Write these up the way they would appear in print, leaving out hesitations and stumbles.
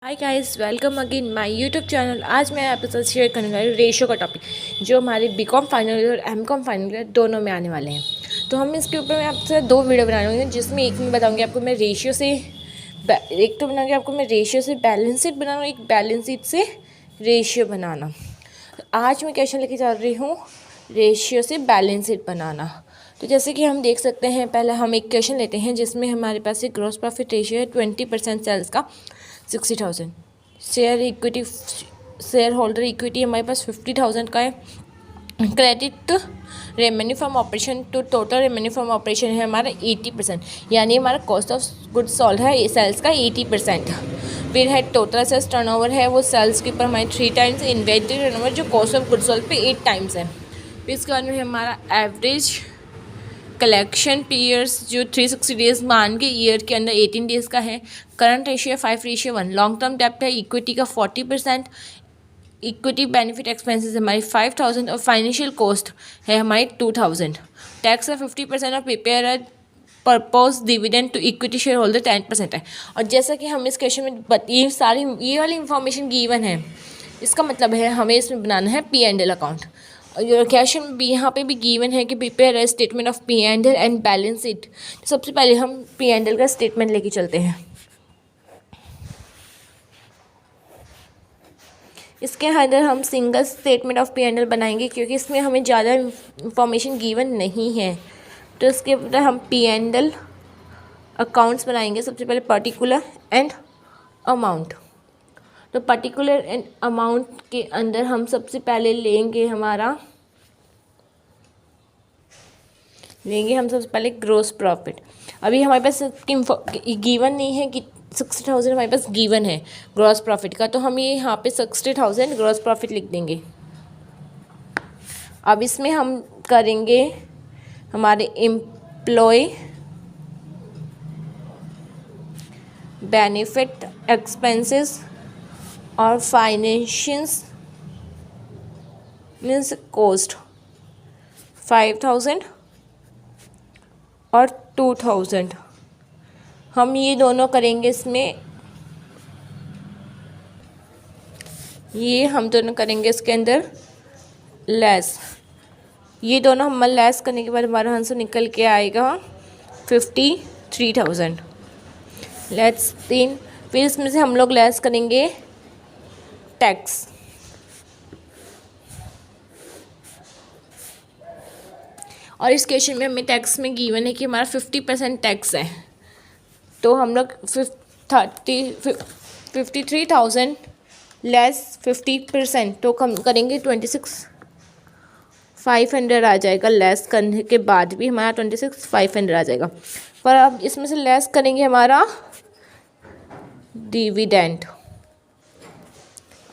Hi guys, welcome again my YouTube channel. आज मैं आपके साथ शेयर करने वाली हूँ रेशियो का टॉपिक, जो हमारे बीकॉम फाइनल ईयर और एमकॉम फाइनल ईयर दोनों में आने वाले हैं। तो हम इसके ऊपर मैं आपसे दो वीडियो बनाने वाली हूँ, जिसमें एक में बताऊँगी आपको मैं रेशियो से एक तो बनाऊँगी आपको मैं रेशियो से बैलेंस शीट बनाना, एक बैलेंस शीट से रेशियो बनाना। आज मैं क्वेश्चन लेके जा रही हूँ रेशियो से बैलेंस शीट बनाना। तो जैसे कि हम देख सकते हैं, पहले हम एक क्वेश्चन लेते हैं जिसमें हमारे पास एक ग्रॉस प्रॉफिट रेशियो है 20% सेल्स का 60,000। शेयर होल्डर इक्विटी हमारे पास 50,000 का है। Credit revenue from operation to total revenue from operation है हमारा 80%, यानी हमारा कॉस्ट ऑफ गुड्स सोल्ड है सेल्स का 80%। फिर है टोटल सेल्स टर्नओवर है वो सेल्स के ऊपर हमारे 3 टाइम्स, इन्वेंट्री टर्नओवर जो कॉस्ट ऑफ गुड्स सोल्ड पे 8 टाइम्स है। फिर इसके बाद में हमारा एवरेज कलेक्शन पीरियड्स जो 360 डेज मान के ईयर के अंदर 18 डेज का है। Current ratio 5:1। लॉन्ग टर्म डेप्ट है इक्विटी का 40%। इक्विटी बेनिफिट एक्सपेंसेस हमारी 5,000 और फाइनेंशियल कॉस्ट है हमारी 2,000। टैक्स है 50% और prepare purpose dividend to equity share holder 10% है। और जैसा कि हम इस क्वेश्चन में ये वाली इंफॉर्मेशन गिवन है, इसका मतलब है हमें इसमें बनाना है P&L अकाउंट। और क्वेश्चन भी यहाँ पे भी गिवन है कि prepare a statement of P&L and balance sheet. सबसे पहले हम P&L का स्टेटमेंट लेके चलते हैं। इसके अंदर हम सिंगल स्टेटमेंट ऑफ P&L बनाएंगे, क्योंकि इसमें हमें ज़्यादा इंफॉर्मेशन गिवन नहीं है। तो इसके अंदर हम P&L अकाउंट्स बनाएंगे। सबसे पहले पर्टिकुलर एंड अमाउंट। तो पर्टिकुलर एंड अमाउंट के अंदर हम सबसे पहले लेंगे सबसे पहले ग्रोस प्रॉफिट। अभी हमारे पास गिवन नहीं है कि 60,000 हमारे पास गिवन है ग्रॉस प्रॉफिट का, तो हम ये यहाँ पे 60,000 ग्रॉस प्रॉफिट लिख देंगे। अब इसमें हम करेंगे हमारे एम्प्लॉय बेनिफिट एक्सपेंसेस और फाइनेंशियल्स मीन्स कॉस्ट 5,000 और 2,000। हम ये दोनों करेंगे इसके अंदर लेस। ये दोनों हम लेस करने के बाद हमारा आंसर निकल के आएगा 53,000। लेट्स 3। फिर इसमें से हम लोग लेस करेंगे टैक्स। और इस क्वेश्चन में हमें टैक्स में गिवन है कि हमारा 50% टैक्स है। तो हम लोग 53,000 लेस 50%, तो हम करेंगे 26,500 आ जाएगा। लेस करने के बाद भी हमारा 26,500 आ जाएगा। पर अब इसमें से लेस करेंगे हमारा डिविडेंड।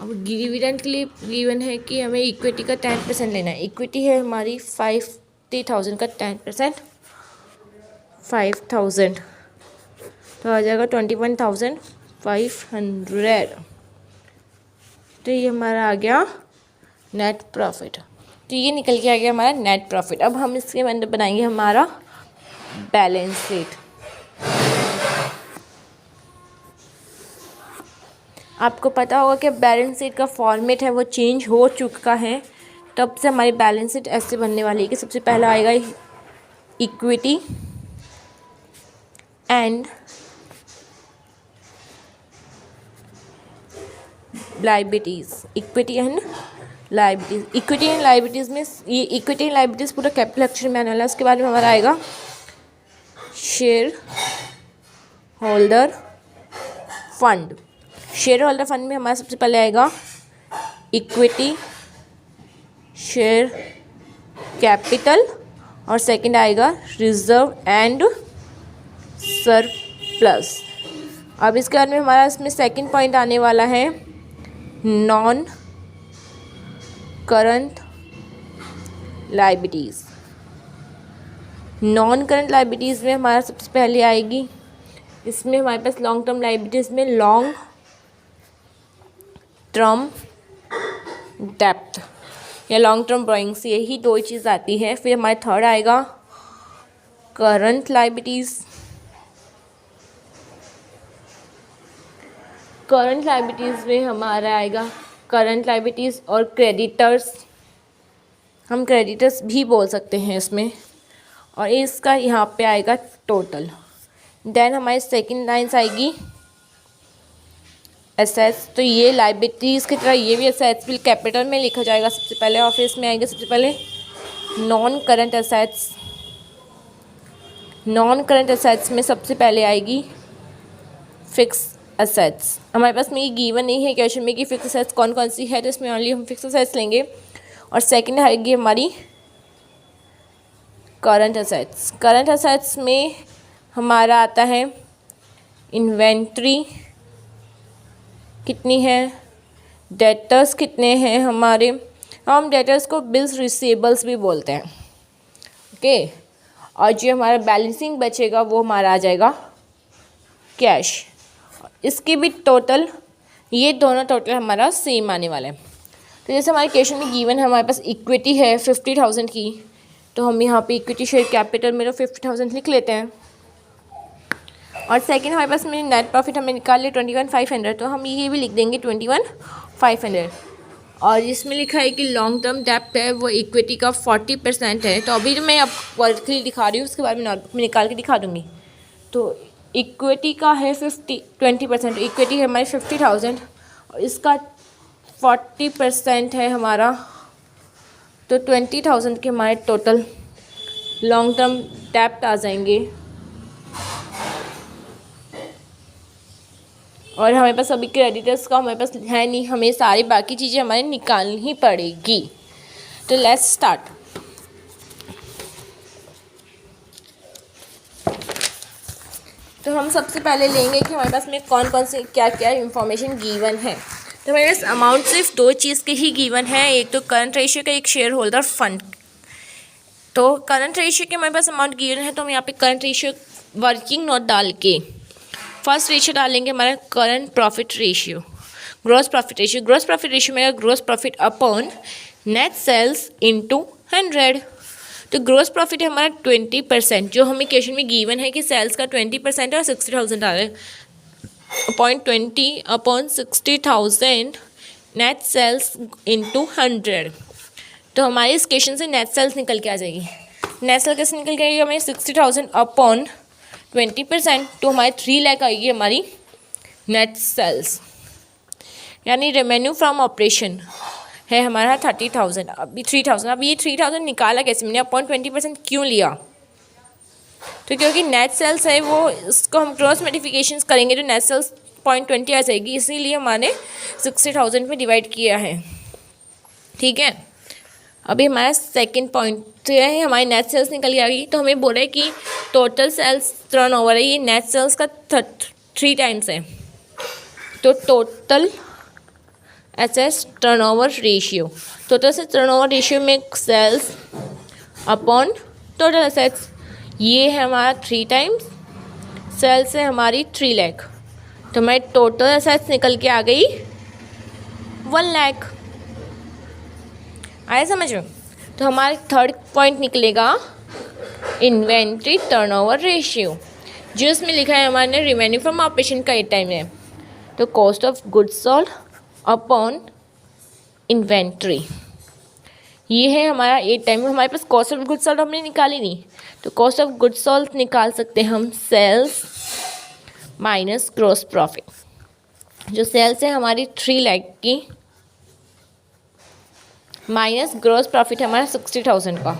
अब डिविडेंड के लिए गिवन है कि हमें इक्विटी का 10% लेना है। इक्विटी है हमारी 50,000 का 10% 5,000, तो आ जाएगा 21,500। तो ये हमारा आ गया नेट प्रॉफिट। तो ये निकल के आ गया हमारा नेट प्रॉफिट। अब हम इसके अंदर बनाएंगे हमारा बैलेंस शीट। आपको पता होगा कि बैलेंस शीट का फॉर्मेट है वो चेंज हो चुका है। तब से हमारी बैलेंस शीट ऐसे बनने वाली है कि सबसे पहला आएगा equity and liabilities. Equity and liabilities में ये इक्विटी एंड लायबिलिटीज़ पूरा कैपिटल अक्षर में आने वाला है। उसके बाद में हमारा आएगा share holder fund. Share holder fund में हमारा सबसे पहले आएगा इक्विटी शेयर कैपिटल और सेकंड आएगा रिजर्व एंड सरप्लस। अब इसके बाद में हमारा इसमें सेकंड पॉइंट आने वाला है non current liabilities. Non current liabilities में हमारा सबसे पहले आएगी, इसमें हमारे पास लॉन्ग टर्म लायबिलिटीज़ में लॉन्ग टर्म डेप्ट या लॉन्ग टर्म बोरोइंग्स, यही दो चीज़ आती है। फिर हमारे थर्ड आएगा करंट लायबिलिटीज़ करंट लायबिलिटीज़ में हमारा आएगा करंट लायबिलिटीज़ और क्रेडिटर्स, हम क्रेडिटर्स भी बोल सकते हैं इसमें, और इसका यहाँ पे आएगा टोटल। देन हमारी सेकंड लाइन्स आएगी एसेट्स, तो ये लायबिलिटीज़ की तरह ये भी एसेट्स भी कैपिटल में लिखा जाएगा सबसे पहले, और फिर इसमें आएंगे सबसे पहले non current assets. Non current assets में सबसे पहले आएगी फिक्स एसेट्स। हमारे पास में ये गिवन नहीं है क्वेश्चन में कि फिक्स एसेट्स कौन कौन सी है, तो इसमें ओनली हम फिक्स एसेट्स लेंगे। और सेकंड आएगी हमारी करंट एसेट्स। करंट एसेट्स में हमारा आता है इन्वेंट्री कितनी है, डेटर्स कितने हैं हमारे, हम डेटर्स को बिल्स रिसीवेबल्स भी बोलते हैं, ओके। और जो हमारा बैलेंसिंग बचेगा वो हमारा आ जाएगा कैश। इसकी भी टोटल, ये दोनों टोटल हमारा सेम आने वाला है। तो जैसे हमारे क्वेश्चन में गिवन है हमारे पास इक्विटी है 50,000 की, तो हम यहाँ पे इक्विटी शेयर कैपिटल में 50,000 लिख लेते हैं। और सेकंड हमारे पास में नेट प्रॉफिट हमें निकाल लिया 21,500, तो हम ये भी लिख देंगे 21,500। और इसमें लिखा है कि लॉन्ग टर्म डेप्ट है वो इक्विटी का 40% है, तो अभी मैं अब वर्कली दिखा रही हूँ, उसके बाद में नोटबुक में निकाल के दिखा दूँगी। तो इक्विटी का है 20%, इक्विटी है हमारी 50,000 और इसका 40% है हमारा, तो 20,000 के हमारे टोटल लॉन्ग टर्म डेप्ट आ जाएंगे। और हमारे पास अभी क्रेडिटर्स का हमारे पास है नहीं, हमें सारी बाकी चीज़ें हमारे निकालनी ही पड़ेगी। तो लेट्स स्टार्ट। तो हम सबसे पहले लेंगे कि हमारे पास में कौन कौन से क्या क्या इंफॉर्मेशन गिवन है। तो हमारे पास अमाउंट सिर्फ दो चीज़ के ही गिवन है, एक तो करंट रेशियो का, एक शेयर होल्डर फंड। तो करंट रेशियो के हमारे पास अमाउंट गिवन है, तो हम यहाँ पे करंट रेशियो वर्किंग नोट डाल के फर्स्ट रेशियो डालेंगे हमारा current profit ratio, gross profit ratio. Gross profit ratio में gross profit upon net sales into 100। तो ग्रॉस प्रॉफिट है हमारा 20%, जो हमें क्वेश्चन में गिवन है कि सेल्स का 20% है और 60,000 आ रहा है, a point 20 upon 60,000 net sales into 100। तो हमारे इस क्वेश्चन से नेट सेल्स निकल के आ जाएगी। नेट सेल कैसे निकल के आएगी, हमें 60,000 अपॉन 20%, तो हमारी 3 लाख आएगी हमारी नेट सेल्स। यानी रेवेन्यू फ्रॉम ऑपरेशन है हमारा 30,000, अभी 3,000। अब ये 3,000 निकाला कैसे, मैंने अपॉन 20% क्यों लिया, तो क्योंकि नेट सेल्स है वो, इसको हम क्रॉस मल्टीप्लिकेशंस करेंगे तो नेट सेल्स 0.20 आ जाएगी, इसीलिए हमने 60,000 में डिवाइड किया है, ठीक है। अभी हमारा सेकंड पॉइंट है, हमारी नेट सेल्स निकल के आ गई। तो हमें बोल रहा है कि टोटल सेल्स टर्नओवर है, ये नेट सेल्स का 3 टाइम्स है, तो total assets turnover ratio, total से टर्नओवर रेशियो में सेल्स अपॉन टोटल एसेट्स, ये है हमारा 3 टाइम्स, सेल्स है हमारी 3 लाख, तो हमारी टोटल एसेट्स निकल के आ गई 1 लाख। आया समझ में। तो हमारा थर्ड पॉइंट निकलेगा इन्वेंट्री टर्नओवर रेशियो, जो इसमें लिखा है हमारे रेवेन्यू फ्रॉम ऑपरेशन का 8 टाइम है, तो cost of goods sold upon inventory, ये है हमारा 8 टाइम। हमारे पास कॉस्ट ऑफ गुड्स सोल्ड हमने निकाली नहीं, तो कॉस्ट ऑफ गुड्स सोल्ड निकाल सकते हैं हम सेल्स माइनस ग्रॉस प्रॉफिट। जो सेल्स है हमारी 3 लाख की माइनस ग्रॉस प्रॉफिट हमारा 60,000 का,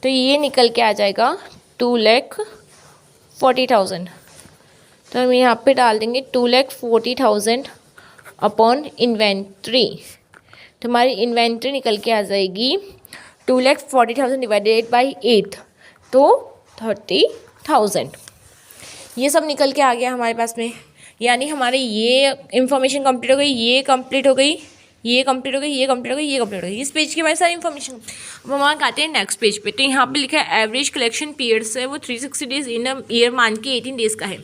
तो ये निकल के आ जाएगा 2,40,000। तो हम यहाँ पे डाल देंगे 2,40,000 अपॉन इन्वेंट्री, तो हमारी इन्वेंट्री निकल के आ जाएगी 2,40,000 डिवाइडेड बाई 8, तो 30,000। ये सब निकल के आ गया हमारे पास में, यानी हमारे ये इन्फॉर्मेशन कंप्लीट हो गई, ये कंप्लीट हो गई, ये कंप्लीट हो गई, ये कंप्लीट हो गई, ये कंप्लीट हो गई। इस पेज की हमारी सारी इन्फॉर्मेशन। अब हम वहाँ आते हैं नेक्स्ट पेज पे, तो यहाँ पे लिखा है एवरेज कलेक्शन पीरियड्स है वो 360 डेज इन अ ईयर मान के 18 डेज का है।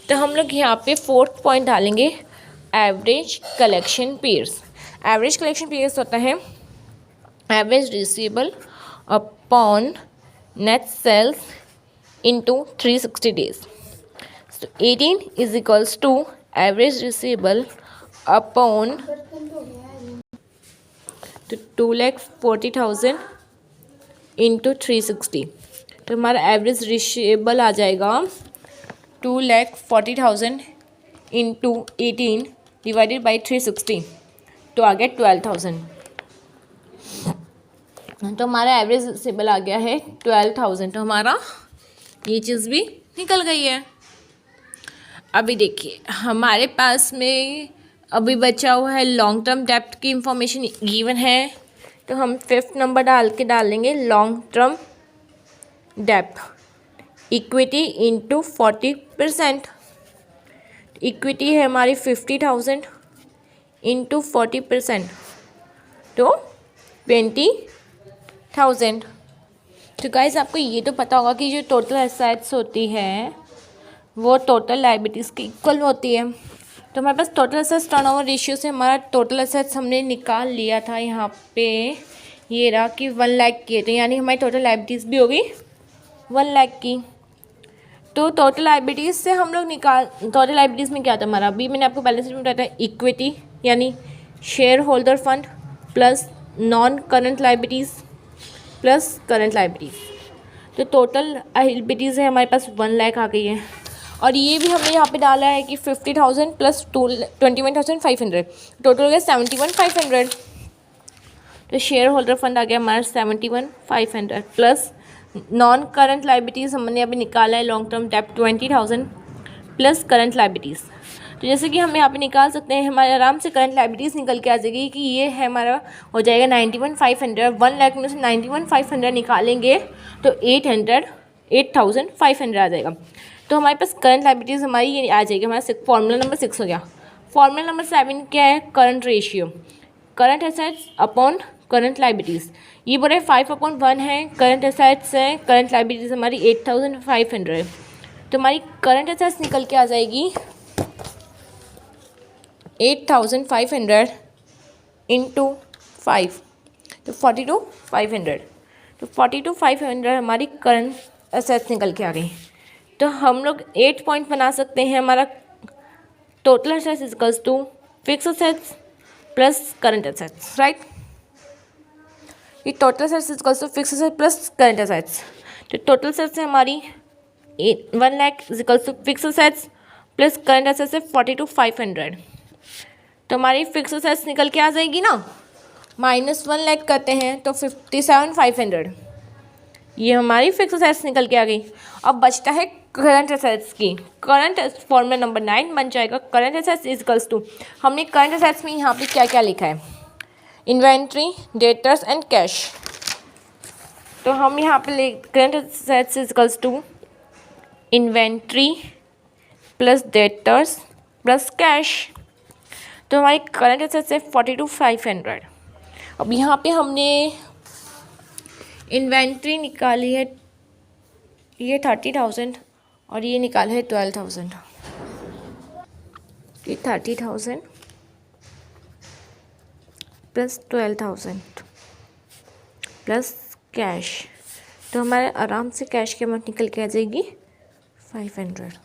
तो हम लोग यहाँ पे 4th पॉइंट डालेंगे average collection periods. Average collection periods होता है average receivable upon net sales into 360 days. So 18 is equals to average receivable upon तो 2,40,000 इंटू 360। तो हमारा एवरेज रिसीवेबल आ जाएगा 2,40,000 इंटू 18 डिवाइडेड बाई 360, तो आ गया 12,000। तो हमारा एवरेज रिसीवेबल आ गया है 12,000। तो हमारा ये चीज़ भी निकल गई है। अभी देखिए हमारे पास में अभी बचा हुआ है लॉन्ग टर्म डेप्ट की इंफॉर्मेशन गिवन है, तो हम 5th नंबर डालेंगे लॉन्ग टर्म डेप्ट इक्विटी इंटू 40%। इक्विटी है हमारी 50,000 इंटू 40%, तो 20,000। तो गाइस आपको ये तो पता होगा कि जो टोटल एसेट्स होती है वो टोटल लायबिलिटीज़ की इक्वल होती है। तो हमारे पास टोटल एसेट्स टर्नओवर रेशियो से हमारा टोटल एसेट्स हमने निकाल लिया था यहाँ पे, ये रहा कि 1 लाख की है, तो यानी हमारी टोटल लायबिलिटीज़ भी होगी 1 लाख की। तो टोटल लायबिलिटीज़ से हम लोग टोटल लायबिलिटीज़ में क्या था हमारा, अभी मैंने आपको बैलेंस शीट में बताया था इक्विटी यानी share holder fund plus non current liabilities plus current liabilities. तो टोटल लायबिलिटीज़ है हमारे पास 1 लाख आ गई है। और ये भी हमने यहाँ पे डाला है कि 50,000 प्लस 21,500, टोटल हो गया 71,500। तो शेयर होल्डर फंड आ गया हमारा 71,500 प्लस नॉन करंट लायबिलिटीज़ हमने अभी निकाला है लॉन्ग टर्म डेप्ट 20,000 प्लस करंट लायबिलिटीज़। तो जैसे कि हम यहाँ पे निकाल सकते हैं, हमारे आराम से करंट लायबिलिटीज़ निकल के आ जाएगी कि ये है हमारा हो जाएगा 91,500। 1 लाख में से 91,500 निकालेंगे तो 8,500 आ जाएगा। तो हमारे पास करंट लायबिलिटीज़ हमारी ये आ जाएगी। हमारा फॉर्मूला नंबर 6 हो गया। फॉर्मूला नंबर 7 क्या है, current ratio, current assets upon current liabilities. ये बोले 5/1 है, करंट एसेट्स है, करंट लायबिलिटीज़ हमारी 8,500। तो हमारी करंट एसेट्स निकल के आ जाएगी 8,500 इंटू 5, तो 42,500। तो 42,500 हमारी करंट एसेट्स निकल के आ गई। तो हम लोग 8 पॉइंट बना सकते हैं। हमारा total assets equals to fix assets plus current assets, right. ये total assets equals to fix assets plus current assets. तो टोटल एसेट्स है हमारी 1 lakh equals to fix assets plus current assets है 42,500। तो हमारी फिक्स एसेट्स निकल के आ जाएगी ना, -1 लाख करते हैं तो 57,500, ये हमारी फिक्स एसेट्स निकल के आ गई। अब बचता है करंट एसेट्स की। करंट फॉर्मूला नंबर 9 बन जाएगा करंट एसेट्स इक्वल्स टू, हमने करंट एसेट्स में यहाँ पे क्या क्या लिखा है, इन्वेंट्री, डेटर्स एंड कैश। तो हम यहाँ पे current assets equals to inventory plus debtors plus cash. तो हमारी करंट एसेट्स है 42,500। अब यहाँ पे हमने इन्वेंट्री निकाली है, ये 30,000 और ये निकाला है 12,000। ये 30,000 प्लस 12,000 प्लस कैश। तो हमारे आराम से कैश की अमाउंट निकल के आ जाएगी 500।